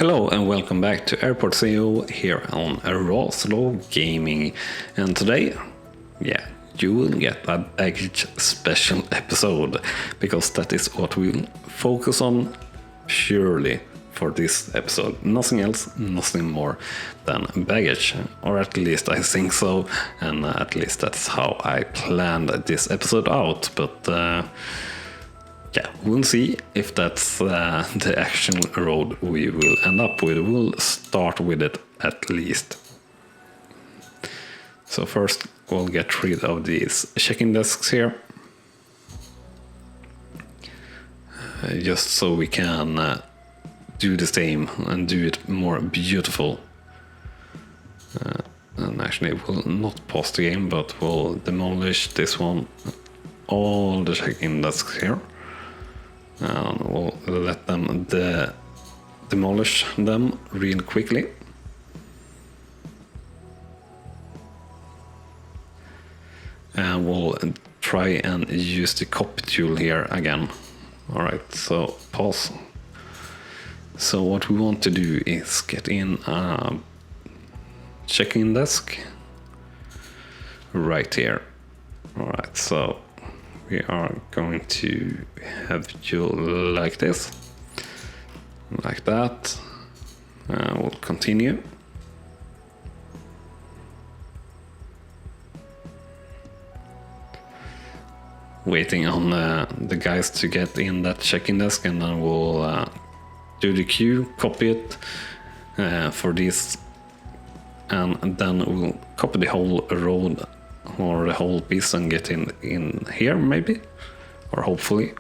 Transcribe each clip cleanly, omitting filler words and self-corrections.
Hello and welcome back to Airport ACEO here on RawSlowGaming, and today, you will get a baggage special episode, because that is what we'll focus on purely for this episode. Nothing else, nothing more than baggage, or at least I think so, and at least that's how I planned this episode out, but we'll see if that's the actual road we will end up with. We'll start with it at least. So first we'll get rid of these check-in desks here. Just so we can do the same and do it more beautiful. And actually we'll not pause the game, but we'll demolish this one, all the check-in desks here. And we'll let them demolish them real quickly. And we'll try and use the copy tool here again. Alright, so pause. So what we want to do is get in a check-in desk right here. Alright, so we are going to have you like this, like that. We'll continue. Waiting on the guys to get in that check-in desk, and then we'll do the queue, copy it for this, and then we'll copy the whole road or the whole piece and get in here maybe, or hopefully.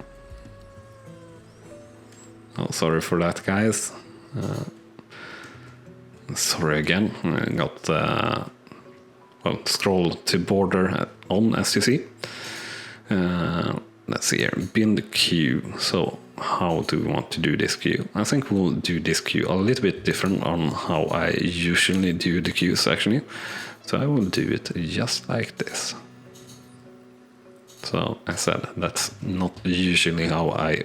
Oh, sorry for that, guys. Sorry again. I got scroll to border on, as you see. Let's see here, bin the queue. So how do we want to do this queue? I think we'll do this queue a little bit different on how I usually do the queues actually. So I will do it just like this. So I said that's not usually how I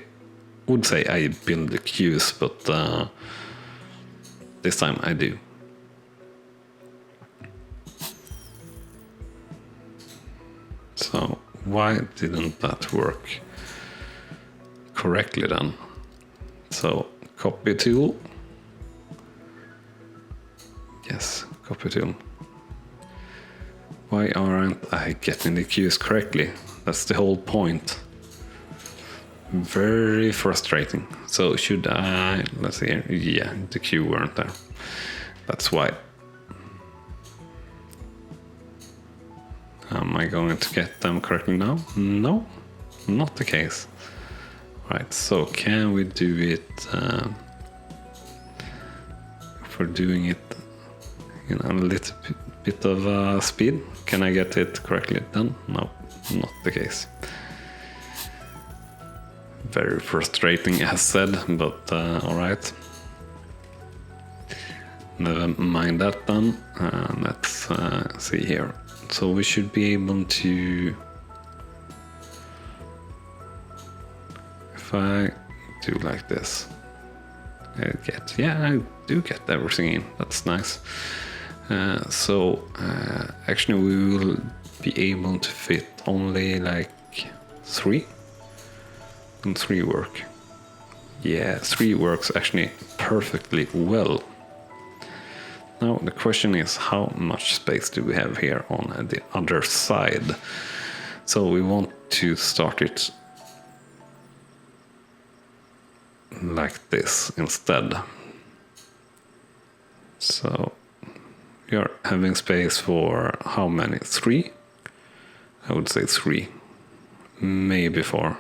would say I build the queues, but this time I do. So why didn't that work correctly then? So copy tool. Yes, copy tool. Why aren't I getting the queues correctly? That's the whole point. Very frustrating. So should I, let's see here, yeah, the queue weren't there. That's why. Am I going to get them correctly now? No, not the case. Right, so can we do it, if we're doing it in a little bit of speed, can I get it correctly done? No, not the case. Very frustrating, as said, but alright. Never mind that then. Let's see here. So we should be able to, if I do like this, I do get everything in. That's nice. So actually we will be able to fit only like 3. And 3 work. Yeah, 3 works actually perfectly well. Now the question is, how much space do we have here on the other side? So we want to start it like this instead. So we are having space for how many? 3? I would say 3, maybe 4.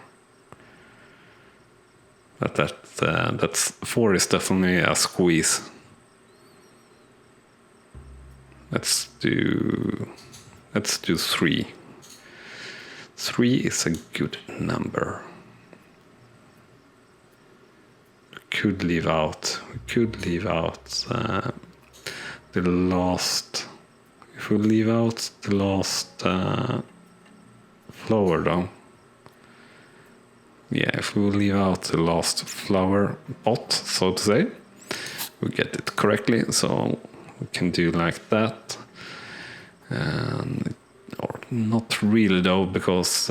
But that's 4 is definitely a squeeze. Let's do 3. 3 is a good number. We could leave out the last. If we leave out the last flower though. Yeah, if we leave out the last flower pot, so to say, we get it correctly, so we can do like that. Or not really though, because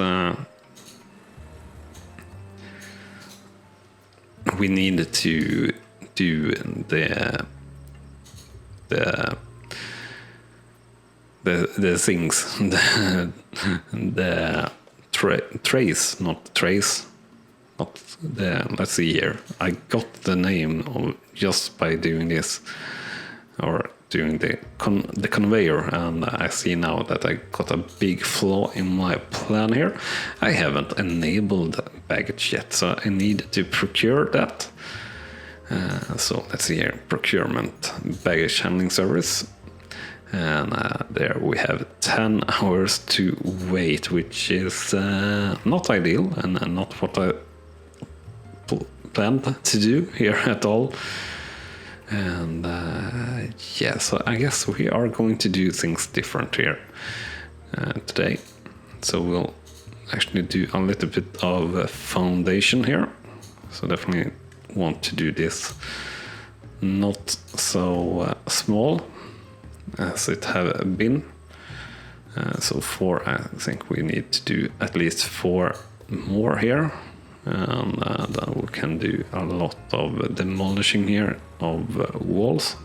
we need to do the things, the trace, not trace, not the. Let's see here. I got the name of just by doing this, or doing the conveyor, and I see now that I got a big flaw in my plan here. I haven't enabled baggage yet, so I need to procure that. So let's see here, procurement, baggage handling service, and there we have 10 hours to wait, which is not ideal and not what I planned to do here at all. And yeah, so I guess we are going to do things different here today. So we'll actually do a little bit of foundation here. So definitely want to do this not so small as it have been. So 4, I think we need to do at least 4 more here. And then we can do a lot of demolishing here of walls.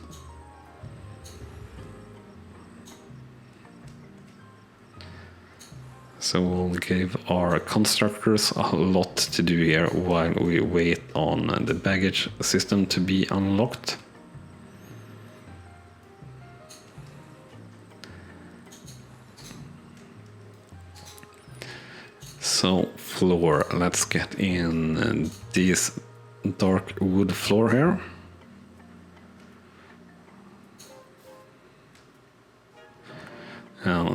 So we'll give our constructors a lot to do here while we wait on the baggage system to be unlocked. So floor, let's get in this dark wood floor here.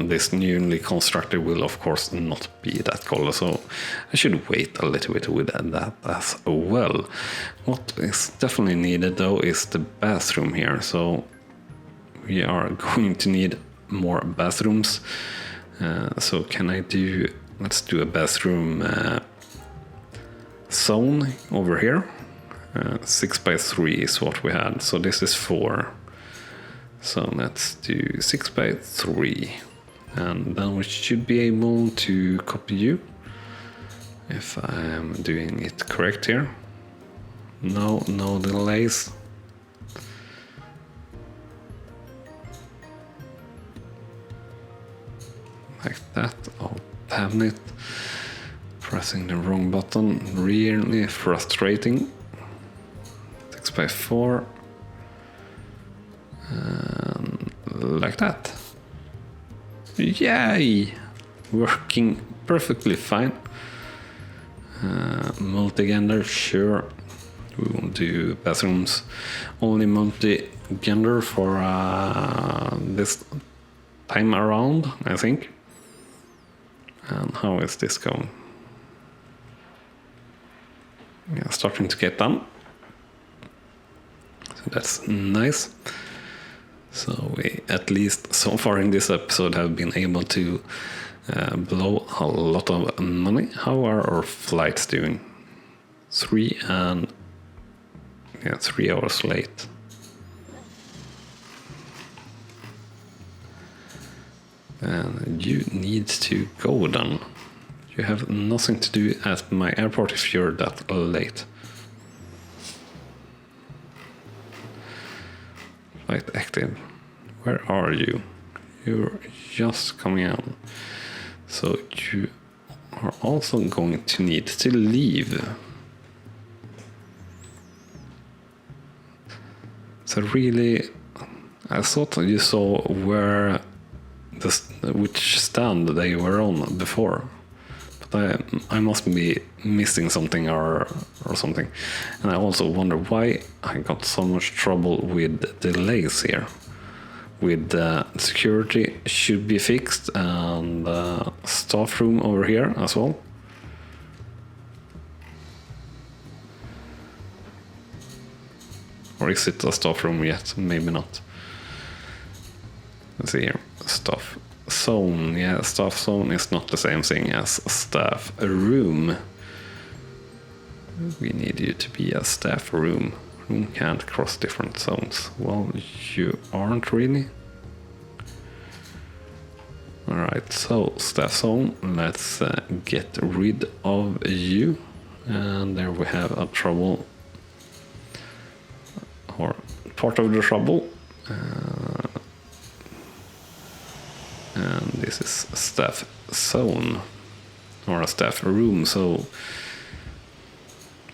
This newly constructed will of course not be that color, so I should wait a little bit with that as well. What is definitely needed though is the bathroom here, so we are going to need more bathrooms. So can I do, let's do a bathroom zone over here. 6x3 is what we had, so this is 4. So let's do 6x3, and then we should be able to copy you if I am doing it correct here. No delays. Like that. Oh, damn it. Pressing the wrong button. Really frustrating. 6x4. Like that. Yay! Working perfectly fine. Multi-gender, sure. We will do bathrooms. Only multi-gender for this time around, I think. And how is this going? Yeah, starting to get done. So that's nice. So we, at least so far in this episode, have been able to blow a lot of money. How are our flights doing? 3 hours late. And you need to go then. You have nothing to do at my airport if you're that late. Flight active. Where are you? You're just coming out. So you are also going to need to leave. So really, I thought you saw where which stand they were on before. But I must be missing something or something. And I also wonder why I got so much trouble with delays here. With security should be fixed, and staff room over here as well. Or is it a staff room yet? Maybe not. Let's see here. Staff zone. Yeah, staff zone is not the same thing as staff room. We need you to be a staff room. You can't cross different zones. Well, you aren't really. Alright, so staff zone, let's get rid of you. And there we have a trouble, or part of the trouble. And this is a staff zone, or a staff room, so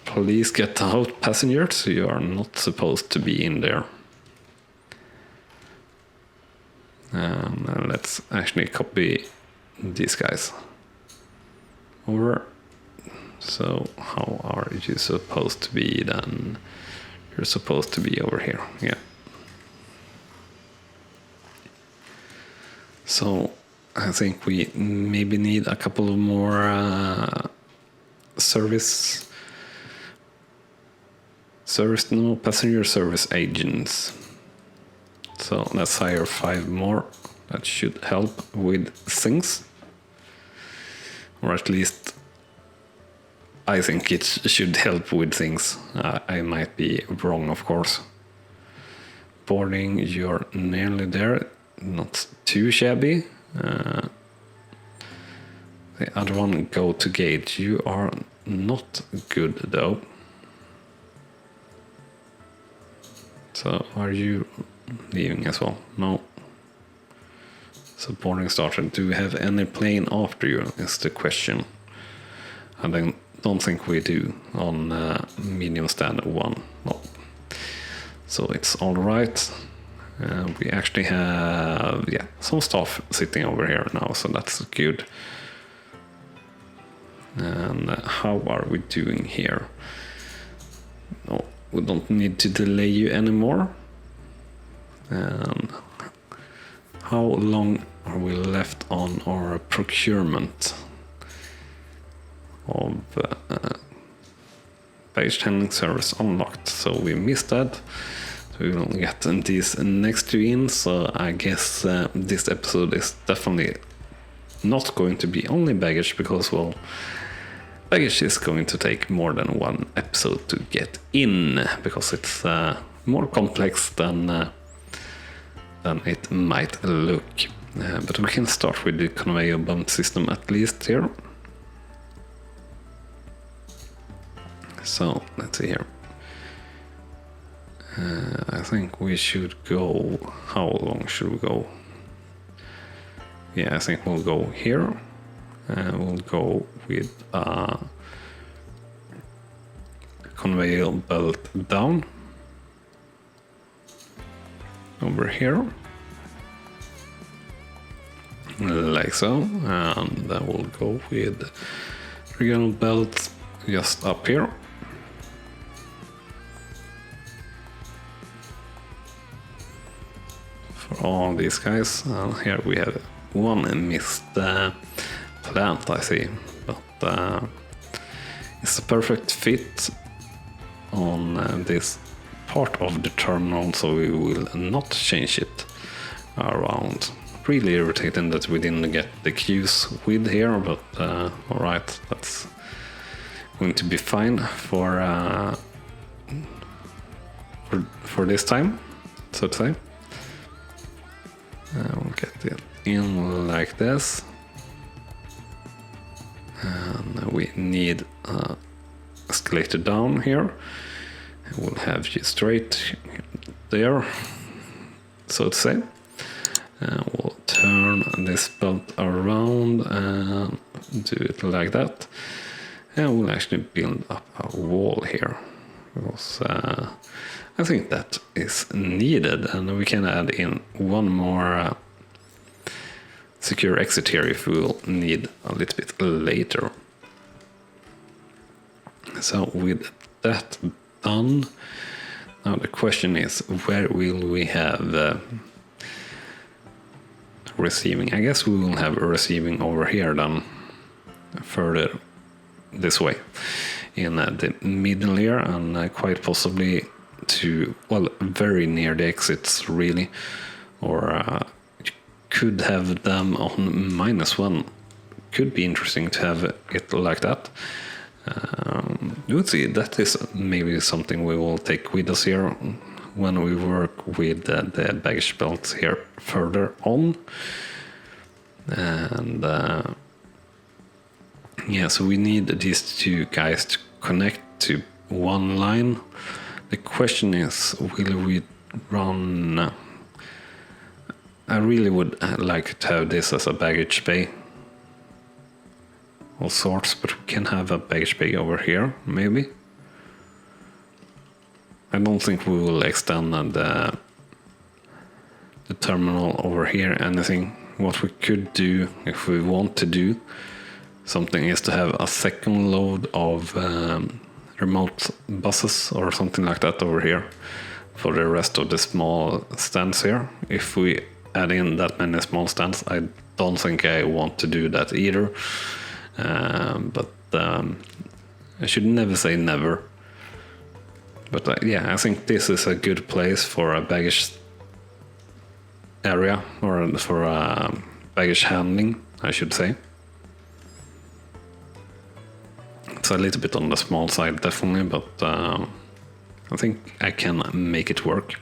please get out, passengers. You are not supposed to be in there. Let's actually copy these guys over. So how are you supposed to be then? You're supposed to be over here, yeah. So I think we maybe need a couple of more passenger service agents. So let's hire 5 more. That should help with things. Or at least I think it should help with things. I might be wrong, of course. Boarding, you're nearly there. Not too shabby. The other one, go to gate. You are not good though. So are you leaving as well? No. So boarding started. Do we have any plane after you is the question. I don't think we do on medium standard 1. No. So it's all right. We actually have some staff sitting over here now, so that's good. And how are we doing here? No, we don't need to delay you anymore. And how long are we left on our procurement of baggage handling service unlocked? So we missed that. So we will get these next 2 in. So I guess this episode is definitely not going to be only baggage, because, well, baggage is going to take more than 1 episode to get in, because it's more complex than it might look. But we can start with the conveyor belt system at least here. So let's see here. I think we should go. How long should we go? Yeah, I think we'll go here. We'll go with conveyor belt down over here, like so, and then we'll go with regional belt just up here. For all these guys, here we have 1 missed plant, I see, but it's a perfect fit on this part of the terminal, so we will not change it around. Really irritating that we didn't get the queues with here, but alright, that's going to be fine for this time, so to say. We'll get it in like this, and we need escalator down here. We'll have you straight there, so to say. We'll turn this belt around and do it like that, and we'll actually build up a wall here, because I think that is needed, and we can add in 1 more secure exit here if we will need a little bit later. So with that done, now the question is, where will we have receiving? I guess we will have receiving over here then, further this way in the middle here, and quite possibly to, well, very near the exits really, or you could have them on -1. Could be interesting to have it like that. We'll see, that is maybe something we will take with us here when we work with the baggage belts here further on. And yeah, so we need these two guys to connect to one line. The question is, will we run... I really would like to have this as a baggage bay. All sorts, but we can have a baggage bay over here, maybe. I don't think we will extend the terminal over here anything. What we could do, if we want to do something, is to have a second load of remote buses or something like that over here for the rest of the small stands here. If we add in that many small stands, I don't think I want to do that either. But I should never say never. But yeah, I think this is a good place for a baggage area, or for baggage handling, I should say. It's a little bit on the small side, definitely, but I think I can make it work.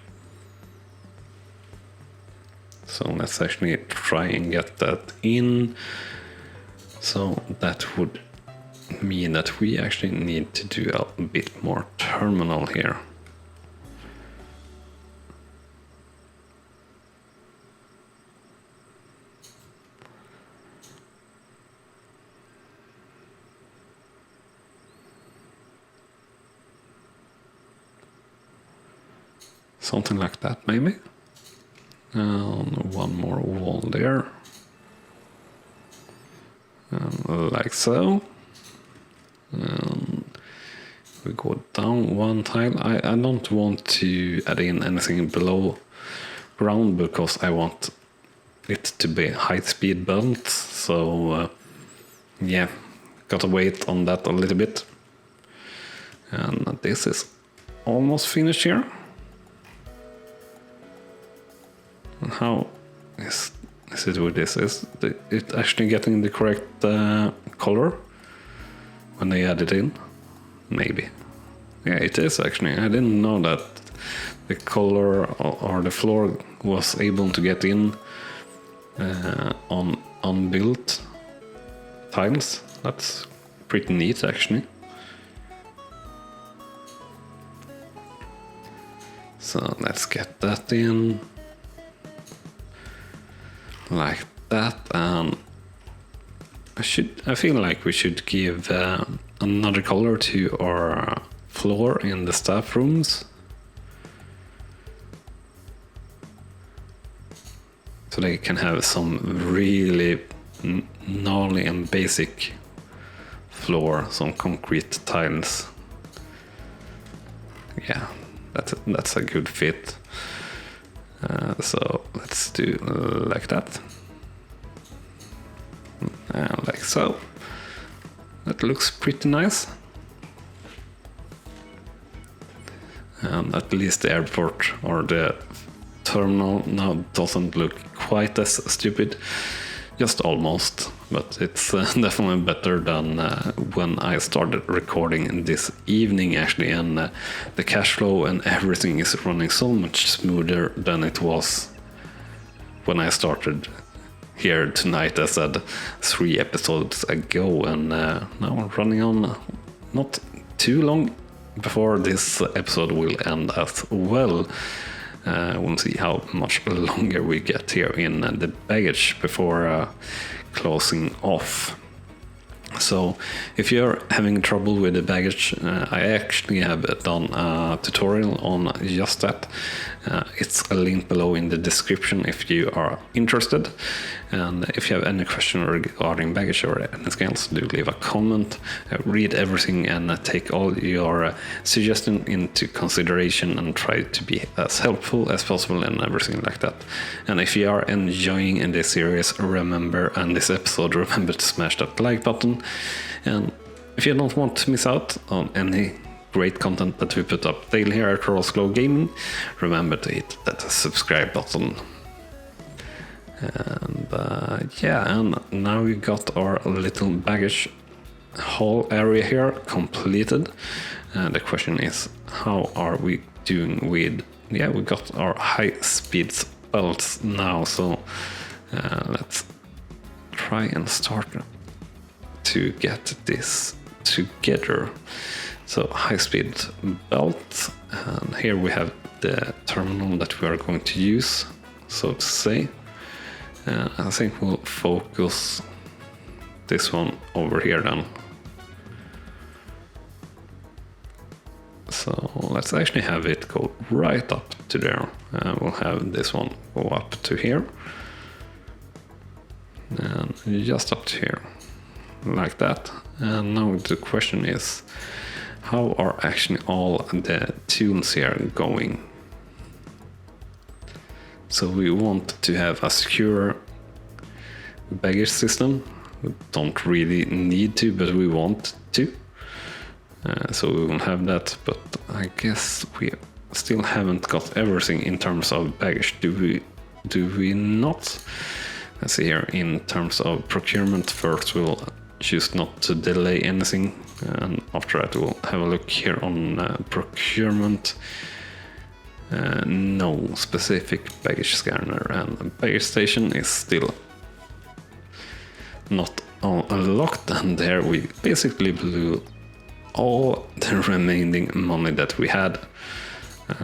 So let's actually try and get that in. So that would mean that we actually need to do a bit more terminal here. Something like that, maybe. And one more wall there. And like so. And we go down one tile. I don't want to add in anything below ground because I want it to be high-speed belt. So yeah, gotta wait on that a little bit. And this is almost finished here. And how is it with this? Is it actually getting the correct color when they add it in? Maybe. Yeah, it is actually. I didn't know that the color or the floor was able to get in on unbuilt tiles. That's pretty neat, actually. So let's get that in. Like that, and I feel like we should give another color to our floor in the staff rooms, so they can have some really gnarly and basic floor, some concrete tiles. Yeah, that's a good fit. So let's do like that, and like so. That looks pretty nice. And at least the airport or the terminal now doesn't look quite as stupid, just almost, but it's definitely better than when I started recording this evening, actually, and the cash flow and everything is running so much smoother than it was when I started here tonight, as I said 3 episodes ago, and now I'm running on not too long before this episode will end as well. We'll see how much longer we get here in the baggage before closing off. So if you're having trouble with the baggage, I actually have done a tutorial on just that. It's a link below in the description if you are interested. And if you have any question regarding baggage or anything else, do leave a comment. Read everything and take all your suggestions into consideration and try to be as helpful as possible and everything like that. And if you are enjoying this series, remember to smash that like button. And if you don't want to miss out on any great content that we put up daily here at RawSlowGaming, remember to hit that subscribe button. And yeah, and now we got our little baggage whole area here completed. And the question is, how are we doing with... Yeah, we got our high-speed belts now, so let's try and start to get this together. So high-speed belt, and here we have the terminal that we are going to use, so to say. I think we'll focus this one over here then. So let's actually have it go right up to there. We'll have this one go up to here. And just up to here. Like that. And now the question is, how are actually all the tunes here going? So we want to have a secure baggage system. We don't really need to, but we want to. So we will have that, but I guess we still haven't got everything in terms of baggage. Do we not? Let's see here, in terms of procurement, first we'll choose not to delay anything, and after that we'll have a look here on procurement. No specific baggage scanner, and baggage station is still not unlocked, and there we basically blew all the remaining money that we had.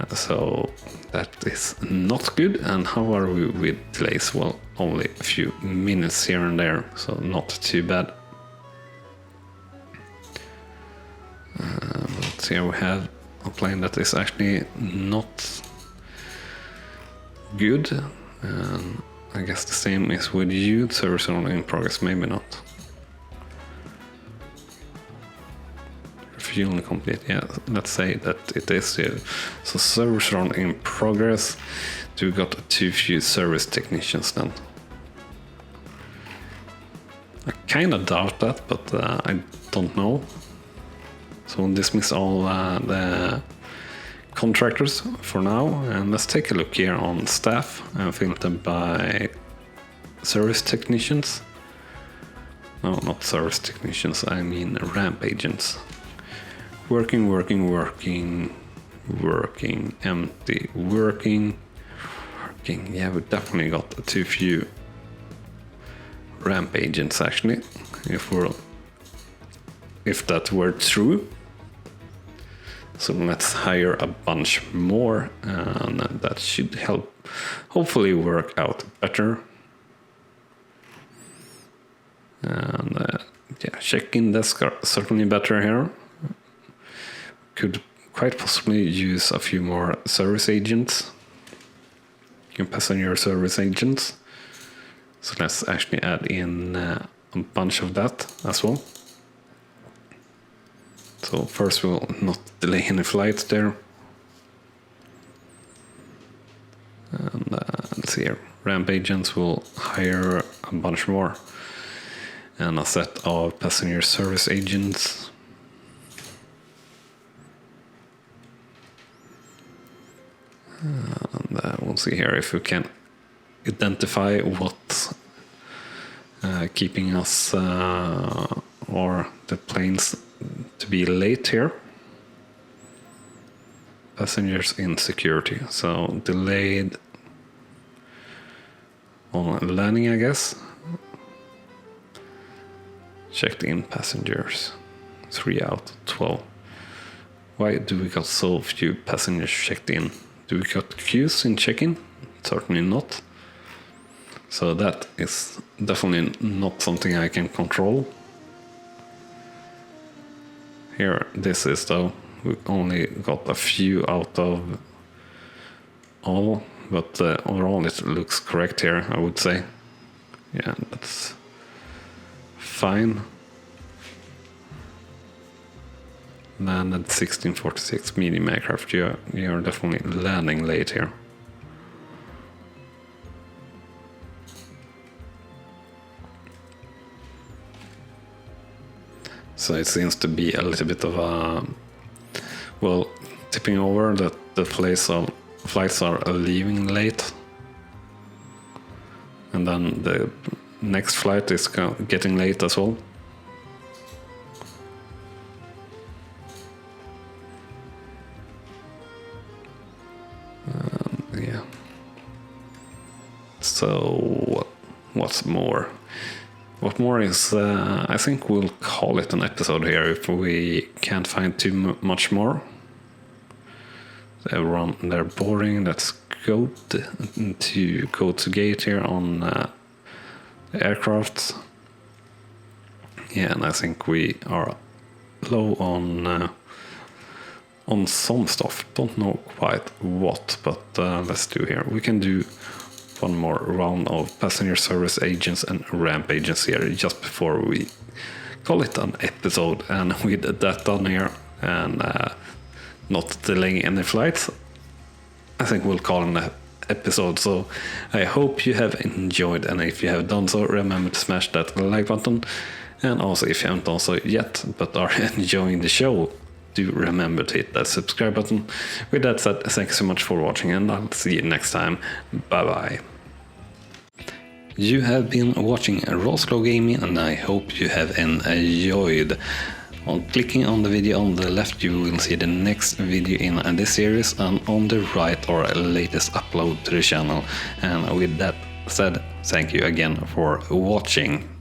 So that is not good. And how are we with delays? Well, only a few minutes here and there, so not too bad. But here we have a plane that is actually not good. I guess the same is with you. Service only in progress, maybe not. Fuel complete, yeah, let's say that it is here. So service run in progress. We got too few service technicians then. I kind of doubt that, but I don't know. So we'll dismiss all the contractors for now, and let's take a look here on staff and filter by service technicians. No, not service technicians, I mean ramp agents. Working, empty, working. Yeah, we definitely got too few ramp agents actually, if that were true. So let's hire a bunch more, and that should help hopefully work out better. And yeah, check-in desk are certainly better here. Could quite possibly use a few more service agents, passenger service agents. So let's actually add in a bunch of that as well. So first we'll not delay any flights there. And let's see here, ramp agents will hire a bunch more. And a set of passenger service agents. And we'll see here if we can identify what's keeping us or the planes to be late here. Passengers in security, so delayed on landing, I guess. Checked in passengers, 3 out of 12. Why do we got so few passengers checked in? Do we got queues in check-in? Certainly not. So that is definitely not something I can control. Here, this is though, we only got a few out of all, but overall it looks correct here, I would say. Yeah, that's fine. Landed 1646 medium aircraft. You're definitely landing late here. So it seems to be a little bit of a, well, tipping over that the flights are leaving late. And then the next flight is getting late as well. Yeah. So what's more? What more is, I think we'll call it an episode here if we can't find too much more. They're boring. Let's go to gate here on the aircraft. Yeah, and I think we are low on some stuff. Don't know quite what, but let's do here. We can do one more round of passenger service agents and ramp agents here just before we call it an episode. And with that done here and not delaying any flights, I think we'll call it an episode. So I hope you have enjoyed, and if you have done so, remember to smash that like button. And also, if you haven't done so yet but are enjoying the show, do remember to hit that subscribe button. With that said, thanks so much for watching, and I'll see you next time. Bye bye. You have been watching RawSlowGaming, and I hope you have enjoyed. On clicking on the video on the left, you will see the next video in this series, and on the right our latest upload to the channel. And with that said, thank you again for watching.